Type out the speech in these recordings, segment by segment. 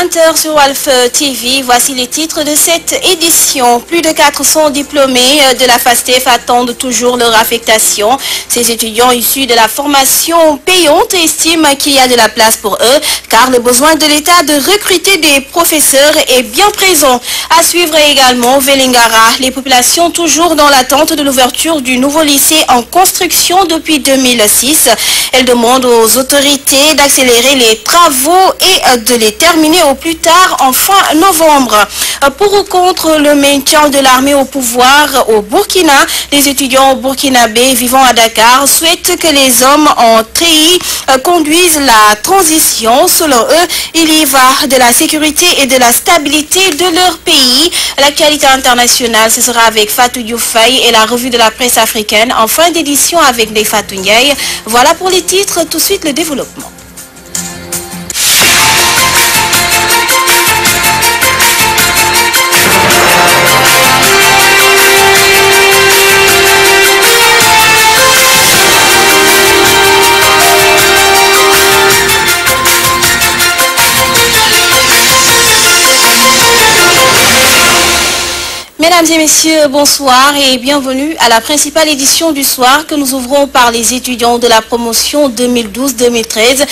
20h sur Walf TV. Voici les titres de cette édition. Plus de 400 diplômés de la FASTEF attendent toujours leur affectation. Ces étudiants issus de la formation payante estiment qu'il y a de la place pour eux car le besoin de l'État de recruter des professeurs est bien présent. À suivre également Vélingara. Les populations toujours dans l'attente de l'ouverture du nouveau lycée en construction depuis 2006. Elles demandent aux autorités d'accélérer les travaux et de les terminer au plus tard en fin novembre. Pour ou contre le maintien de l'armée au pouvoir au Burkina, les étudiants burkinabés vivant à Dakar souhaitent que les hommes en treillis conduisent la transition. Selon eux, il y va de la sécurité et de la stabilité de leur pays. L'actualité internationale, ce sera avec Fatou Dioufay et la revue de la presse africaine en fin d'édition avec les Fatou Ndiaye. Voilà pour les titres, tout de suite le développement. Mesdames et messieurs, bonsoir et bienvenue à la principale édition du soir que nous ouvrons par les étudiants de la promotion 2012-2013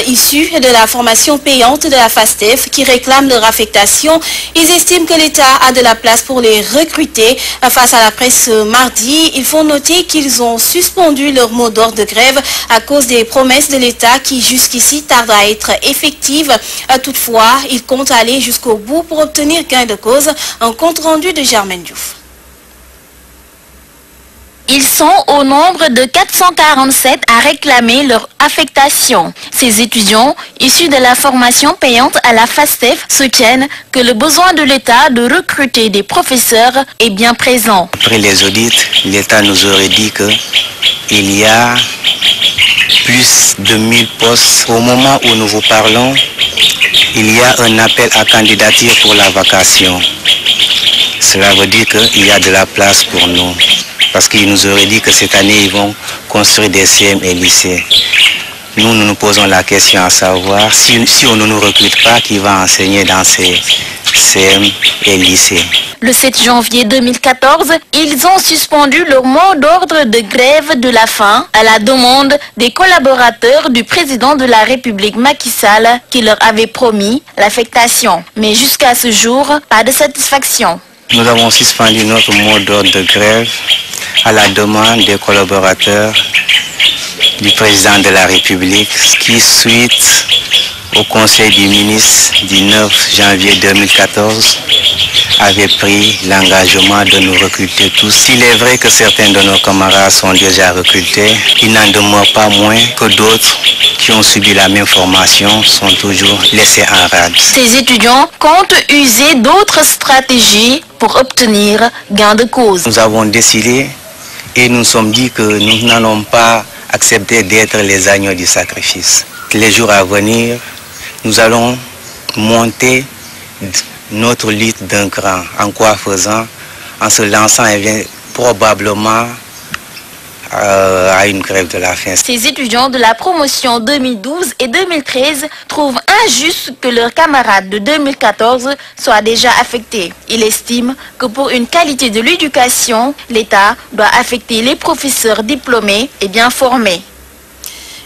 issus de la formation payante de la FASTEF qui réclament leur affectation. Ils estiment que l'État a de la place pour les recruter. Face à la presse mardi, il faut noter qu'ils ont suspendu leur mot d'ordre de grève à cause des promesses de l'État qui jusqu'ici tardent à être effectives. Toutefois, ils comptent aller jusqu'au bout pour obtenir gain de cause. Un compte rendu de Germaine Diouf. Ils sont au nombre de 447 à réclamer leur affectation. Ces étudiants, issus de la formation payante à la FASTEF, soutiennent que le besoin de l'État de recruter des professeurs est bien présent. Après les audits, l'État nous aurait dit qu'il y a plus de 1000 postes. Au moment où nous vous parlons, il y a un appel à candidature pour la vacation. Cela veut dire qu'il y a de la place pour nous. Parce qu'ils nous auraient dit que cette année, ils vont construire des CM et lycées. Nous nous posons la question à savoir si on ne nous recrute pas, qui va enseigner dans ces CM et lycées. Le 7 janvier 2014, ils ont suspendu leur mot d'ordre de grève de la faim à la demande des collaborateurs du président de la République Macky Sall qui leur avait promis l'affectation. Mais jusqu'à ce jour, pas de satisfaction. Nous avons suspendu notre mot d'ordre de grève à la demande des collaborateurs du président de la République qui, suite au conseil du ministre du 9 janvier 2014, avait pris l'engagement de nous recruter tous. Il est vrai que certains de nos camarades sont déjà recrutés, il n'en demeure pas moins que d'autres qui ont subi la même formation sont toujours laissés en rade. Ces étudiants comptent user d'autres stratégies pour obtenir gain de cause. Nous avons décidé et nous sommes dit que nous n'allons pas accepter d'être les agneaux du sacrifice. Les jours à venir, nous allons monter notre lutte d'un cran. En quoi faisant? En se lançant probablement à une grève de la faim. Ces étudiants de la promotion 2012 et 2013 trouvent injuste que leurs camarades de 2014 soient déjà affectés. Ils estiment que pour une qualité de l'éducation, l'État doit affecter les professeurs diplômés et bien formés.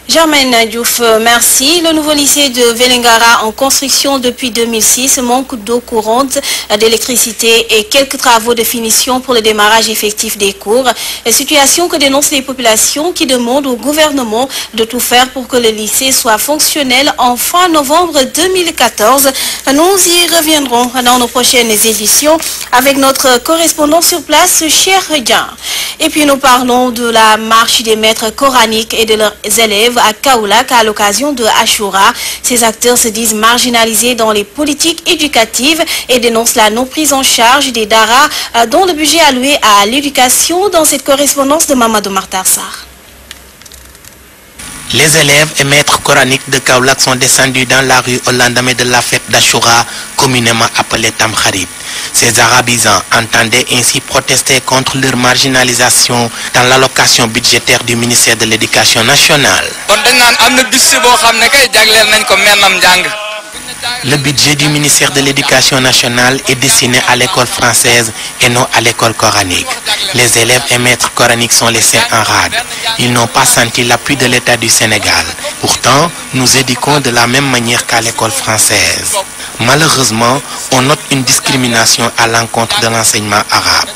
Germaine Diouf, merci. Le nouveau lycée de Vélingara en construction depuis 2006 manque d'eau courante, d'électricité et quelques travaux de finition pour le démarrage effectif des cours. Situation que dénoncent les populations qui demandent au gouvernement de tout faire pour que le lycée soit fonctionnel en fin novembre 2014. Nous y reviendrons dans nos prochaines éditions avec notre correspondant sur place, Cher Dian. Et puis nous parlons de la marche des maîtres coraniques et de leurs élèves à Kaolack à l'occasion de Ashura. Ces acteurs se disent marginalisés dans les politiques éducatives et dénoncent la non prise en charge des daras dont le budget alloué à l'éducation dans cette correspondance de Mamadou Martarsar. Les élèves et maîtres coraniques de Kaolack sont descendus dans la rue au lendemain de la fête d'Ashura, communément appelée Tamkharit. Ces arabisants entendaient ainsi protester contre leur marginalisation dans l'allocation budgétaire du ministère de l'Éducation nationale. Le budget du ministère de l'Éducation nationale est destiné à l'école française et non à l'école coranique. Les élèves et maîtres coraniques sont laissés en rade. Ils n'ont pas senti l'appui de l'État du Sénégal. Pourtant, nous éduquons de la même manière qu'à l'école française. Malheureusement, on note une discrimination à l'encontre de l'enseignement arabe.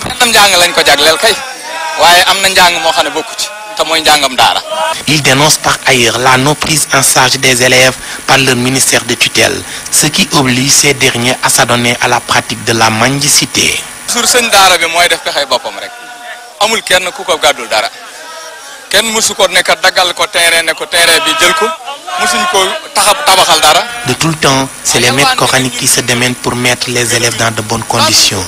Il dénonce par ailleurs la non-prise en charge des élèves par le ministère de tutelle, ce qui oblige ces derniers à s'adonner à la pratique de la mendicité. De tout le temps, c'est les maîtres coraniques qui se démènent pour mettre les élèves dans de bonnes conditions.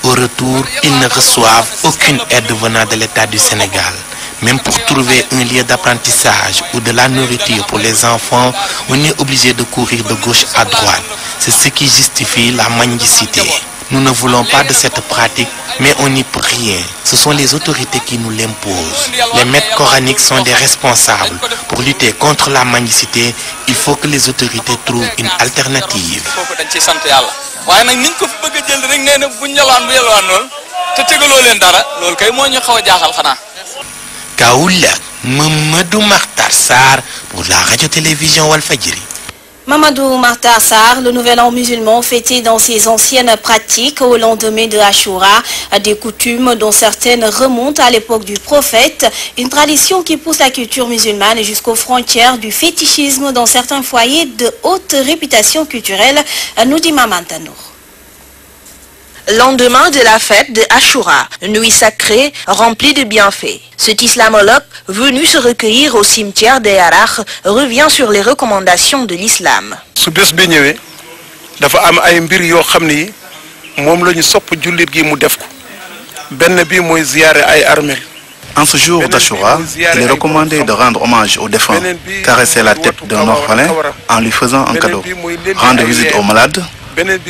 Au retour, ils ne reçoivent aucune aide venant de l'État du Sénégal. Même pour trouver un lieu d'apprentissage ou de la nourriture pour les enfants, on est obligé de courir de gauche à droite. C'est ce qui justifie la mendicité. Nous ne voulons pas de cette pratique, mais on n'y peut rien. Ce sont les autorités qui nous l'imposent. Les maîtres coraniques sont des responsables. Pour lutter contre la mendicité, il faut que les autorités trouvent une alternative. Kaoulak, Mamadou Makhtar Sarr pour la radio-télévision Walfadjri. Mamadou Makhtar Sarr, le nouvel an musulman fêté dans ses anciennes pratiques au lendemain de Ashura, des coutumes dont certaines remontent à l'époque du prophète, une tradition qui pousse la culture musulmane jusqu'aux frontières du fétichisme dans certains foyers de haute réputation culturelle, nous dit Maman Tanour. Lendemain de la fête de Ashura, nuit sacrée remplie de bienfaits. Cet islamologue, venu se recueillir au cimetière de Yarakh, revient sur les recommandations de l'islam. En ce jour d'Ashura, il est recommandé de rendre hommage aux défunts, caresser la tête d'un orphelin en lui faisant un cadeau, rendre visite aux malades,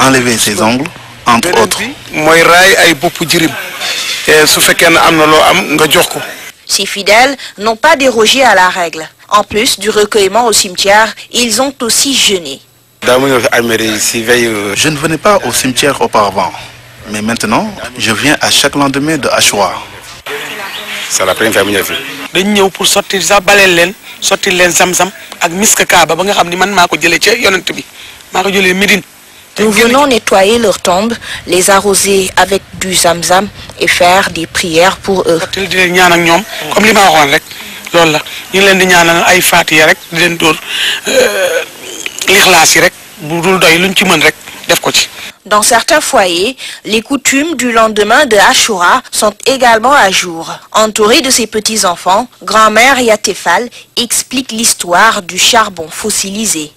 enlever ses ongles, entre autres. Ces fidèles n'ont pas dérogé à la règle. En plus du recueillement au cimetière, ils ont aussi jeûné. Je ne venais pas au cimetière auparavant, mais maintenant, je viens à chaque lendemain de Ashura. C'est la première fois que je viens pour sortir les zamzam ak miska kaaba ba nga xamni man mako jëlé ci yonent bi mako jëlé Médine. Nous venons nettoyer leurs tombes, les arroser avec du zamzam et faire des prières pour eux. Dans certains foyers, les coutumes du lendemain de Ashura sont également à jour. Entouré de ses petits-enfants, grand-mère Yatefal explique l'histoire du charbon fossilisé.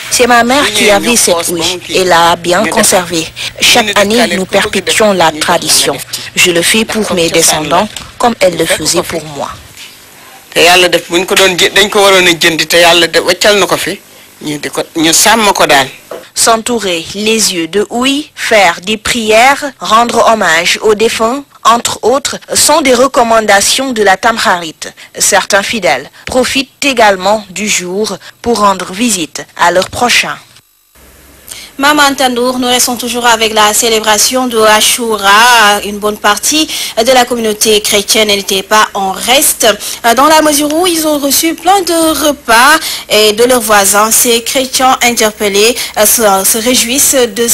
C'est ma mère qui avait cette houille et l'a bien conservée. Chaque année, nous perpétuons la tradition. Je le fais pour mes descendants comme elle le faisait pour moi. S'entourer les yeux de houille, faire des prières, rendre hommage aux défunts, entre autres, sont des recommandations de la Tamkharit. Certains fidèles profitent également du jour pour rendre visite à leurs prochains. Maman Tandour, nous restons toujours avec la célébration de Ashura. Une bonne partie de la communauté chrétienne n'était pas en reste, dans la mesure où ils ont reçu plein de repas et de leurs voisins. Ces chrétiens interpellés se réjouissent de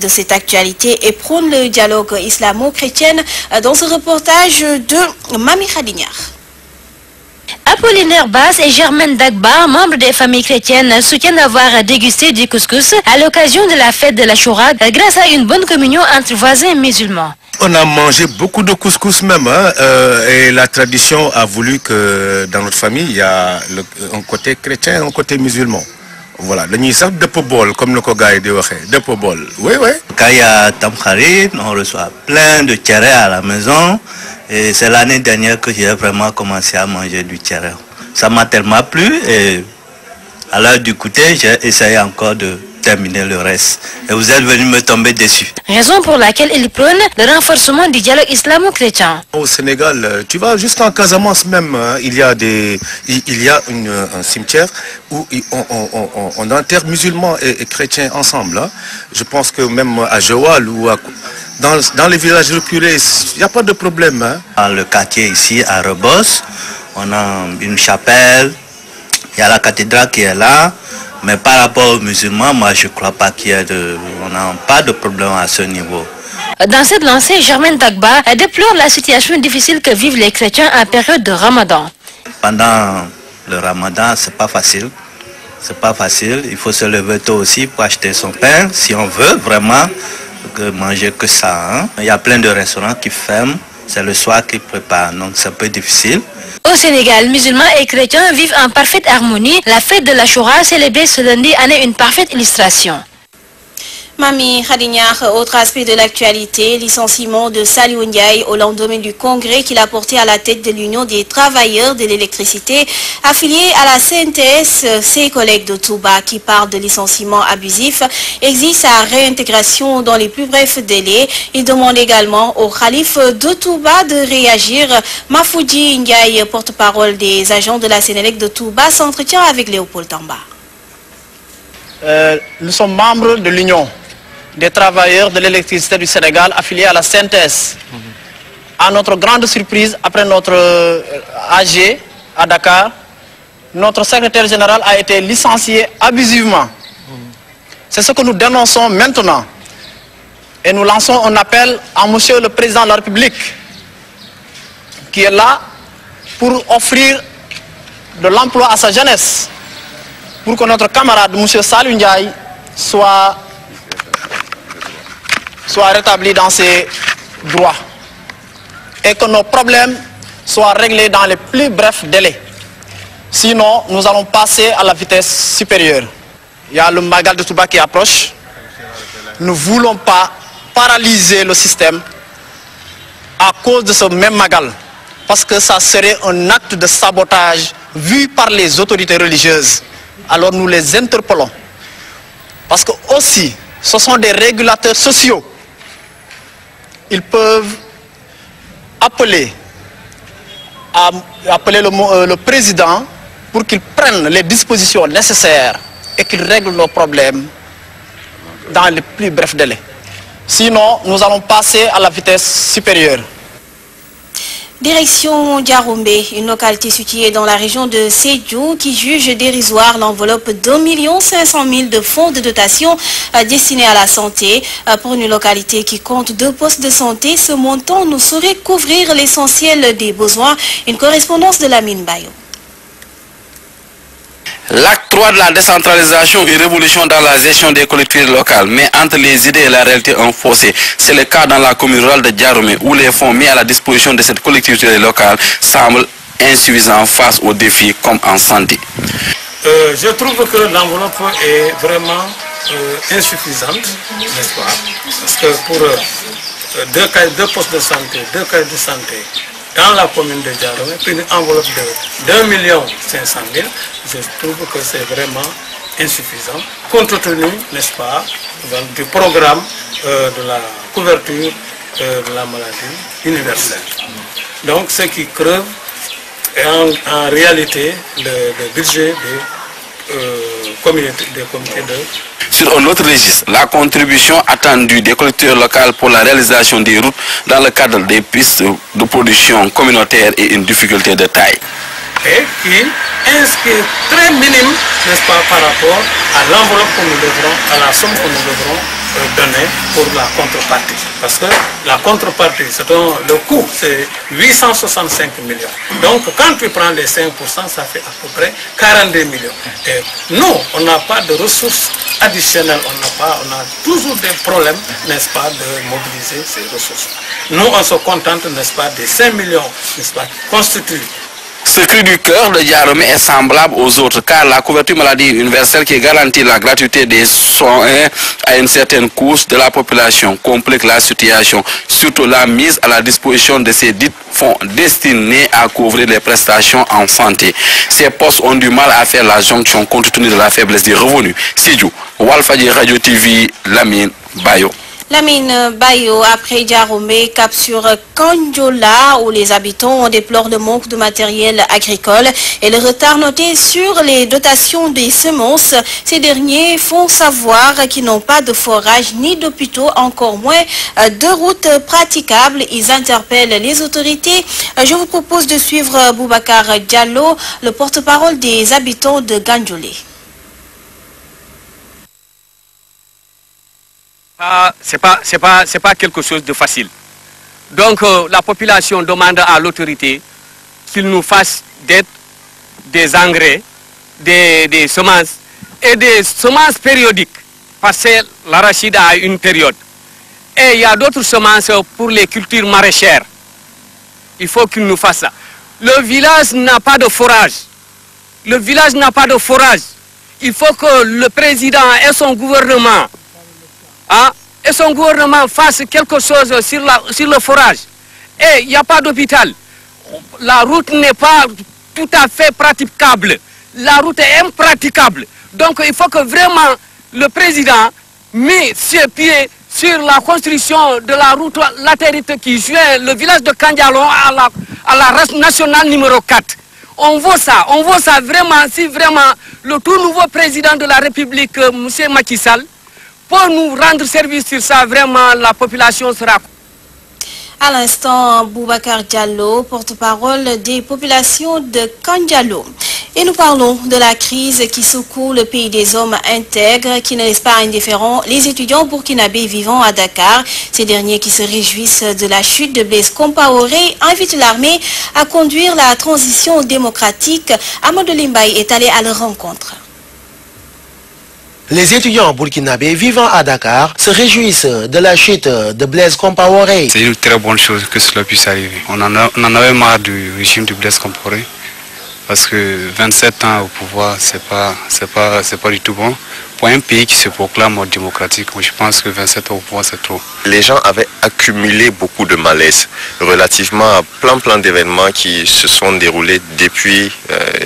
cette actualité et prônent le dialogue islamo-chrétien dans ce reportage de Mami Khadignard. Apollinaire Basse et Germaine Dagba, membres des familles chrétiennes, soutiennent avoir dégusté du couscous à l'occasion de la fête de l'Ashura grâce à une bonne communion entre voisins musulmans. On a mangé beaucoup de couscous même, et la tradition a voulu que dans notre famille, il y a un côté chrétien et un côté musulman. Voilà, le nisab de pobol, comme le Kogaï dit, de pobol. Oui, oui. Quand il y a Tamkharit, on reçoit plein de tchéré à la maison. Et c'est l'année dernière que j'ai vraiment commencé à manger du tchéré. Ça m'a tellement plu et à l'heure du goûter, j'ai essayé encore de terminer le reste. Et vous êtes venu me tomber dessus. Raison pour laquelle il prône le renforcement du dialogue islamo-chrétien. Au Sénégal, tu vas jusqu'en Casamance même, hein, il y a un cimetière où on enterre musulmans et chrétiens ensemble. Hein. Je pense que même à Joal ou dans les villages reculés, il n'y a pas de problème. Hein. Dans le quartier ici, à Rebos, on a une chapelle, il y a la cathédrale qui est là, mais par rapport aux musulmans, moi je ne crois pas on n'a pas de problème à ce niveau. Dans cette lancée, Germaine Dagba déplore la situation difficile que vivent les chrétiens en période de Ramadan. Pendant le Ramadan, c'est pas facile. C'est pas facile. Il faut se lever tôt aussi pour acheter son pain, si on veut vraiment manger que ça. Hein. Il y a plein de restaurants qui ferment. C'est le soir qu'ils préparent, donc c'est un peu difficile. Au Sénégal, musulmans et chrétiens vivent en parfaite harmonie. La fête de l'Achoura célébrée ce lundi en est une parfaite illustration. Mami Khadignard, autre aspect de l'actualité, licenciement de Saliou Ndiaye au lendemain du congrès qu'il a porté à la tête de l'Union des travailleurs de l'électricité affiliés à la CNTS. Ses collègues de Touba qui parlent de licenciement abusif exigent sa réintégration dans les plus brefs délais. Ils demandent également au Khalif de Touba de réagir. Mafoudji Ndiaye, porte-parole des agents de la Sénélec de Touba, s'entretient avec Léopold Tamba. Nous sommes membres de l'Union des travailleurs de l'électricité du Sénégal affiliés à la CNTS. À notre grande surprise, après notre AG à Dakar, notre secrétaire général a été licencié abusivement. C'est ce que nous dénonçons maintenant. Et nous lançons un appel à monsieur le président de la République qui est là pour offrir de l'emploi à sa jeunesse, pour que notre camarade monsieur Saliou Ndiaye soit rétabli dans ses droits et que nos problèmes soient réglés dans les plus brefs délais. Sinon, nous allons passer à la vitesse supérieure. Il y a le Magal de Touba qui approche. Nous ne voulons pas paralyser le système à cause de ce même Magal, parce que ça serait un acte de sabotage vu par les autorités religieuses. Alors nous les interpellons, parce que aussi, ce sont des régulateurs sociaux. Ils peuvent appeler le président pour qu'il prenne les dispositions nécessaires et qu'il règle nos problèmes dans les plus brefs délais. Sinon, nous allons passer à la vitesse supérieure. Direction Diaroumbe, une localité située dans la région de Sédhiou qui juge dérisoire l'enveloppe d'1 500 000 de fonds de dotation destinés à la santé. Pour une localité qui compte 2 postes de santé, ce montant ne saurait couvrir l'essentiel des besoins. Une correspondance de Lamine Bayo. L'acte 3 de la décentralisation et révolution dans la gestion des collectivités locales, mais entre les idées et la réalité un fossé. C'est le cas dans la commune rurale de Diaroumé, où les fonds mis à la disposition de cette collectivité locale semblent insuffisants face aux défis comme en santé. Je trouve que l'enveloppe est vraiment insuffisante, n'est-ce pas? Parce que pour deux postes de santé, 2 cas de santé, dans la commune de Diaroumé, une enveloppe de 2 500 000, je trouve que c'est vraiment insuffisant, compte tenu, n'est-ce pas, du programme de la couverture de la maladie universelle. Donc, ce qui creuve est en réalité le budget des comités de... Sur un autre registre, la contribution attendue des collectivités locales pour la réalisation des routes dans le cadre des pistes de production communautaire est une difficulté de taille. Et qui est très minime, n'est-ce pas, par rapport à l'enveloppe que nous devrons, à la somme que nous devrons donner pour la contrepartie. Parce que la contrepartie, le coût, c'est 865 millions. Donc, quand tu prends les 5%, ça fait à peu près 42 millions. Et nous, on n'a pas de ressources additionnelles, on a toujours des problèmes, n'est-ce pas, de mobiliser ces ressources. Nous, on se contente, n'est-ce pas, des 5 millions, n'est-ce pas, qui constituent Ce cri du cœur de Djaromé est semblable aux autres car la couverture maladie universelle qui garantit la gratuité des soins à une certaine couche de la population complique la situation, surtout la mise à la disposition de ces dits fonds destinés à couvrir les prestations en santé. Ces postes ont du mal à faire la jonction compte tenu de la faiblesse des revenus. Sidiou, Walfadjri Radio TV, Lamine Bayo. Lamine Bayo, après Djaromé, cap sur Kandjola, où les habitants déplorent le manque de matériel agricole et le retard noté sur les dotations des semences. Ces derniers font savoir qu'ils n'ont pas de forage ni d'hôpitaux, encore moins de routes praticables. Ils interpellent les autorités. Je vous propose de suivre Boubacar Diallo, le porte-parole des habitants de Kandjolé. C'est pas quelque chose de facile. Donc la population demande à l'autorité qu'il nous fasse des engrais, des semences et des semences périodiques parce que l'arachide a une période. Et il y a d'autres semences pour les cultures maraîchères. Il faut qu'il nous fasse ça. Le village n'a pas de forage. Le village n'a pas de forage. Il faut que le président et son gouvernement fasse quelque chose sur le forage. Et il n'y a pas d'hôpital. La route n'est pas tout à fait praticable. La route est impraticable. Donc il faut que vraiment le président mette ses pieds sur la construction de la route latérite qui joint le village de Kandjalon à la race nationale numéro 4. On voit ça vraiment, si vraiment le tout nouveau président de la République, M. Macky Sall, pour nous rendre service sur ça, vraiment, la population sera... À l'instant, Boubacar Diallo, porte-parole des populations de Kandjalo. Et nous parlons de la crise qui secoue le pays des hommes intègres, qui ne laisse pas indifférents les étudiants burkinabés vivant à Dakar. Ces derniers qui se réjouissent de la chute de Blaise Compaoré invitent l'armée à conduire la transition démocratique. Amadou Limbaye est allé à leur rencontre. Les étudiants burkinabés vivant à Dakar se réjouissent de la chute de Blaise Compaoré. C'est une très bonne chose que cela puisse arriver. On en avait marre du régime de Blaise Compaoré parce que 27 ans au pouvoir, c'est pas du tout bon. Pour un pays qui se proclame démocratique, je pense que 27 ans au pouvoir, c'est trop. Les gens avaient accumulé beaucoup de malaise relativement à plein d'événements qui se sont déroulés depuis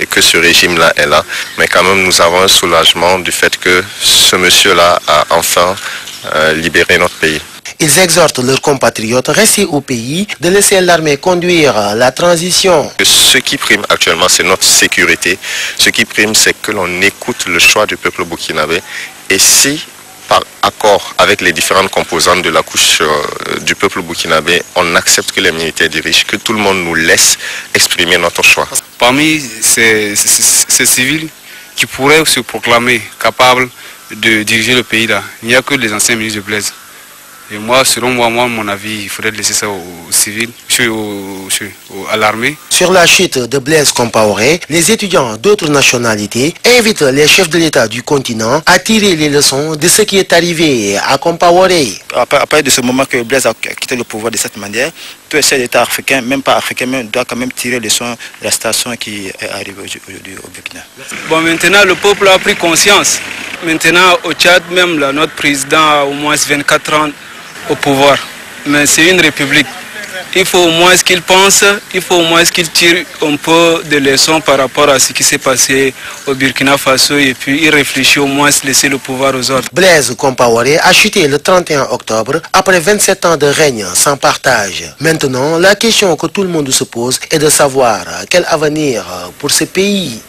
que ce régime-là est là. Mais quand même, nous avons un soulagement du fait que ce monsieur-là a enfin libéré notre pays. Ils exhortent leurs compatriotes restés au pays de laisser l'armée conduire la transition. Ce qui prime actuellement, c'est notre sécurité. Ce qui prime, c'est que l'on écoute le choix du peuple burkinabé. Et si, par accord avec les différentes composantes de la couche du peuple burkinabé, on accepte que les militaires dirigent, que tout le monde nous laisse exprimer notre choix. Parmi ces civils qui pourraient se proclamer capables de diriger le pays là, il n'y a que les anciens ministres de Blaise. Et moi, selon moi, mon avis, il faudrait laisser ça aux civils, à l'armée. Sur la chute de Blaise Compaoré, les étudiants d'autres nationalités invitent les chefs de l'État du continent à tirer les leçons de ce qui est arrivé à Compaoré. À partir de ce moment que Blaise a quitté le pouvoir de cette manière, tous ces États africains, même pas africains, doivent quand même tirer les leçons de la situation qui est arrivée aujourd'hui au Burkina. Bon, maintenant, le peuple a pris conscience. Maintenant, au Tchad, même là, notre président a au moins 24 ans au pouvoir. Mais c'est une république. Il faut au moins qu'il pense, il faut au moins qu'il tire un peu de leçons par rapport à ce qui s'est passé au Burkina Faso et puis il réfléchit au moins à laisser le pouvoir aux autres. Blaise Compaoré a chuté le 31 octobre après 27 ans de règne sans partage. Maintenant, la question que tout le monde se pose est de savoir quel avenir pour ce pays.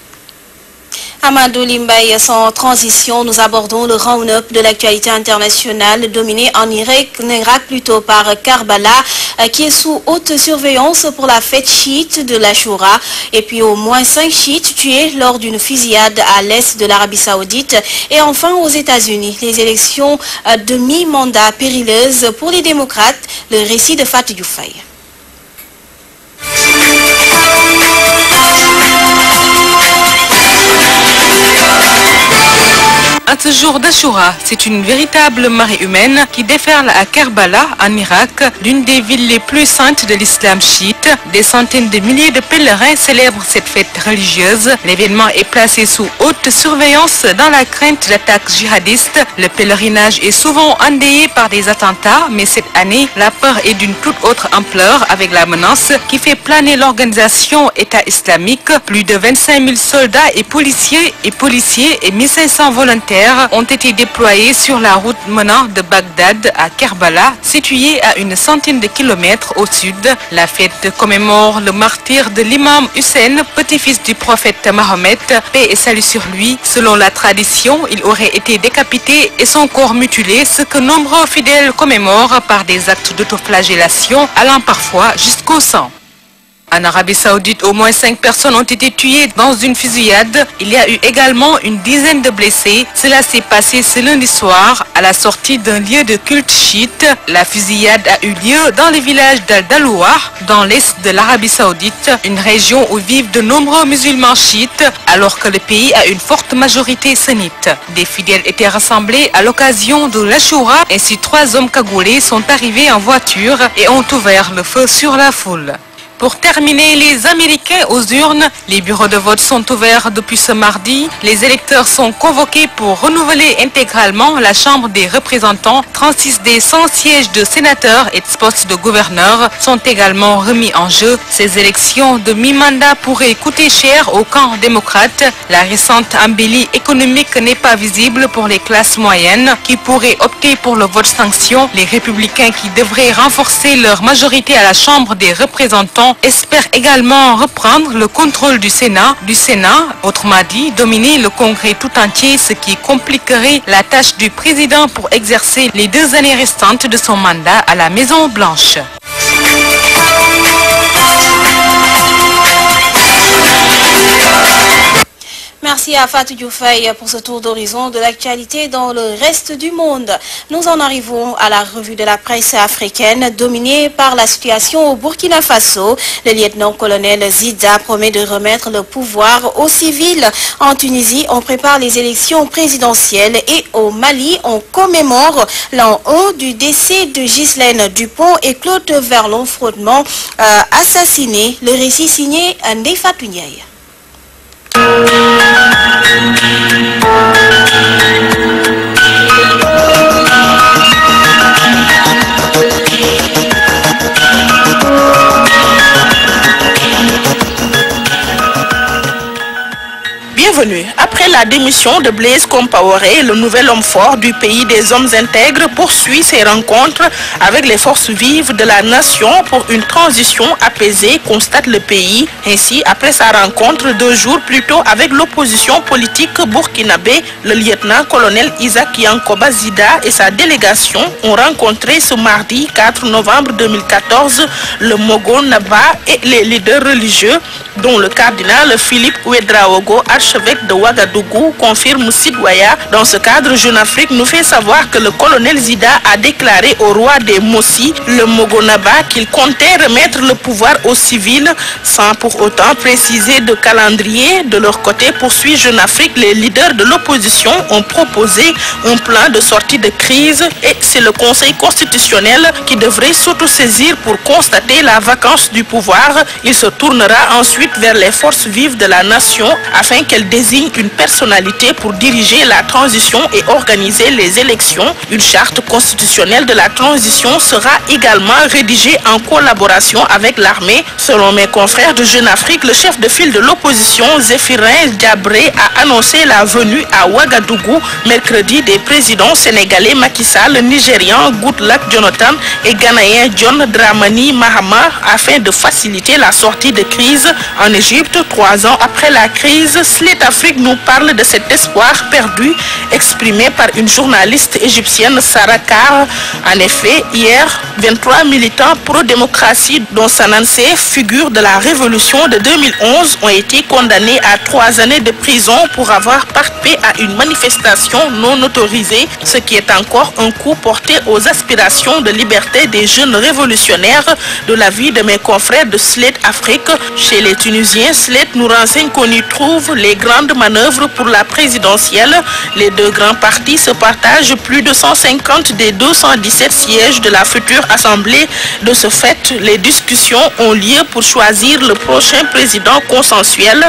Amadou Limbaye, sans transition, nous abordons le round-up de l'actualité internationale dominé en Irak plutôt par Karbala, qui est sous haute surveillance pour la fête chiite de l'Ashura. Et puis au moins 5 chiites tués lors d'une fusillade à l'est de l'Arabie Saoudite. Et enfin aux États-Unis, les élections de mi-mandat périlleuses pour les démocrates. Le récit de Fatou Dioufay. à ce jour d'Achoura, c'est une véritable marée humaine qui déferle à Kerbala, en Irak, l'une des villes les plus saintes de l'islam chiite. Des centaines de milliers de pèlerins célèbrent cette fête religieuse. L'événement est placé sous haute surveillance dans la crainte d'attaques djihadistes. Le pèlerinage est souvent endeuillé par des attentats, mais cette année, la peur est d'une toute autre ampleur avec la menace qui fait planer l'organisation État islamique. Plus de 25 000 soldats et policiers et 1500 volontaires ont été déployés sur la route menant de Bagdad à Kerbala, située à une centaine de kilomètres au sud. La fête commémore le martyre de l'imam Hussein, petit-fils du prophète Mahomet, paix et salut sur lui. Selon la tradition, il aurait été décapité et son corps mutilé, ce que nombreux fidèles commémorent par des actes d'autoflagellation allant parfois jusqu'au sang. En Arabie Saoudite, au moins 5 personnes ont été tuées dans une fusillade. Il y a eu également une dizaine de blessés. Cela s'est passé ce lundi soir à la sortie d'un lieu de culte chiite. La fusillade a eu lieu dans le village d'Al-Dalouah, dans l'est de l'Arabie Saoudite, une région où vivent de nombreux musulmans chiites, alors que le pays a une forte majorité sunnite. Des fidèles étaient rassemblés à l'occasion de l'Achoura. Ainsi, 3 hommes cagoulés sont arrivés en voiture et ont ouvert le feu sur la foule. Pour terminer, les Américains aux urnes, les bureaux de vote sont ouverts depuis ce mardi. Les électeurs sont convoqués pour renouveler intégralement la Chambre des représentants. 36 des 100 sièges de sénateurs et de postes de gouverneurs sont également remis en jeu. Ces élections de mi-mandat pourraient coûter cher au camp démocrate. La récente embellie économique n'est pas visible pour les classes moyennes qui pourraient opter pour le vote sanction. Les républicains qui devraient renforcer leur majorité à la Chambre des représentants espère également reprendre le contrôle du Sénat, autrement dit, dominer le Congrès tout entier, ce qui compliquerait la tâche du président pour exercer les 2 années restantes de son mandat à la Maison-Blanche. Merci à Fatou Dioufay pour ce tour d'horizon de l'actualité dans le reste du monde. Nous en arrivons à la revue de la presse africaine dominée par la situation au Burkina Faso. Le lieutenant-colonel Zida promet de remettre le pouvoir aux civils. En Tunisie, on prépare les élections présidentielles et au Mali, on commémore l'an 1 du décès de Ghislaine Dupont et Claude Verlon-Frodement assassinés. Le récit signé Ndeye Fatou Ndiaye. Bienvenue. Après la démission de Blaise Compaoré, le nouvel homme fort du pays des hommes intègres poursuit ses rencontres avec les forces vives de la nation pour une transition apaisée, constate le pays. Ainsi, après sa rencontre 2 jours plus tôt avec l'opposition politique burkinabé, le lieutenant-colonel Isaac Yankoba Zida et sa délégation ont rencontré ce mardi 4 novembre 2014 le Mogo Naba et les leaders religieux, dont le cardinal Philippe Ouedraogo, archevêque de Ouagadougou, confirme Sidouaya. Dans ce cadre, Jeune Afrique nous fait savoir que le colonel Zida a déclaré au roi des Mossi, le Mogonaba, qu'il comptait remettre le pouvoir aux civils, sans pour autant préciser de calendrier. De leur côté, poursuit Jeune Afrique, les leaders de l'opposition ont proposé un plan de sortie de crise et c'est le Conseil constitutionnel qui devrait s'autosaisir pour constater la vacance du pouvoir. Il se tournera ensuite vers les forces vives de la nation afin qu'elles désignent une personnalité pour diriger la transition et organiser les élections. Une charte constitutionnelle de la transition sera également rédigée en collaboration avec l'armée. Selon mes confrères de Jeune Afrique, le chef de file de l'opposition, Zéphirin Diabré, a annoncé la venue à Ouagadougou mercredi des présidents sénégalais Macky Sall, nigérian Goodluck Jonathan et ghanéen John Dramani Mahama afin de faciliter la sortie de crise. En Égypte, 3 ans après la crise, Slate Afrique nous parle de cet espoir perdu exprimé par une journaliste égyptienne, Sarah Carr. En effet, hier, 23 militants pro-démocratie dont Sanansé, figure de la révolution de 2011, ont été condamnés à 3 années de prison pour avoir participé à une manifestation non autorisée, ce qui est encore un coup porté aux aspirations de liberté des jeunes révolutionnaires. De l'avis de mes confrères de Slate Afrique, chez les Tunisiens, Slate nous renseigne qu'on y trouve les grandes manœuvres œuvre pour la présidentielle. Les deux grands partis se partagent plus de 150 des 217 sièges de la future Assemblée. De ce fait, les discussions ont lieu pour choisir le prochain président consensuel.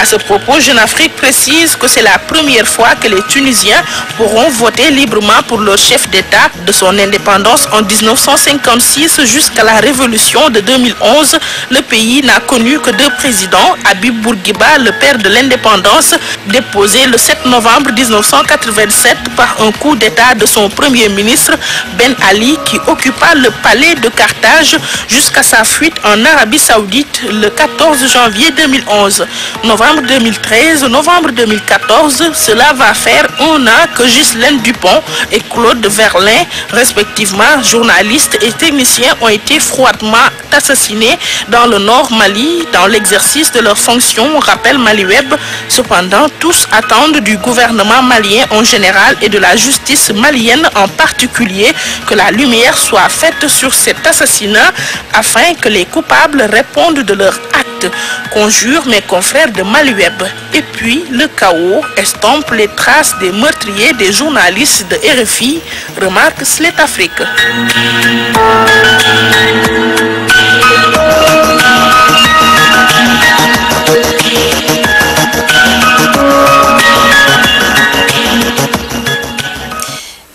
À ce propos, Jeune Afrique précise que c'est la première fois que les Tunisiens pourront voter librement pour leur chef d'État. De son indépendance en 1956 jusqu'à la révolution de 2011, le pays n'a connu que deux présidents. Habib Bourguiba, le père de l'indépendance, déposé le 7 novembre 1987 par un coup d'État de son premier ministre Ben Ali, qui occupa le palais de Carthage jusqu'à sa fuite en Arabie Saoudite le 14 janvier 2011. Novembre 2013, novembre 2014, cela va faire un an que Ghislaine Dupont et Claude Verlin, respectivement journalistes et techniciens, ont été froidement assassinés dans le nord Mali dans l'exercice de leurs fonctions, rappelle Maliweb. Cependant, tous attendent du gouvernement malien en général et de la justice malienne en particulier que la lumière soit faite sur cet assassinat afin que les coupables répondent de leurs actes, conjurent mes confrères de Maliweb. Et puis, le chaos estompe les traces des meurtriers des journalistes de RFI, remarque Slate Afrique.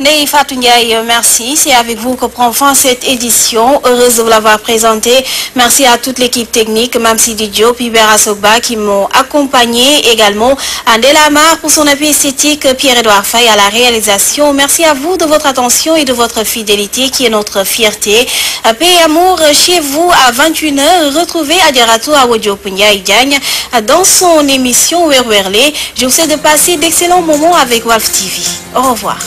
Ney Fatou Ndiaye, merci. C'est avec vous que prend fin cette édition. Heureuse de vous l'avoir présenté. Merci à toute l'équipe technique, Mamsi Didio, Pibera Sogba qui m'ont accompagné également. Andela Amar pour son appui esthétique, Pierre-Edouard Faye à la réalisation. Merci à vous de votre attention et de votre fidélité qui est notre fierté. Paix et amour chez vous à 21h. Retrouvez Adiaratou Awodio Punya Diagne dans son émission Werwerle. Je vous souhaite de passer d'excellents moments avec Wolf TV. Au revoir.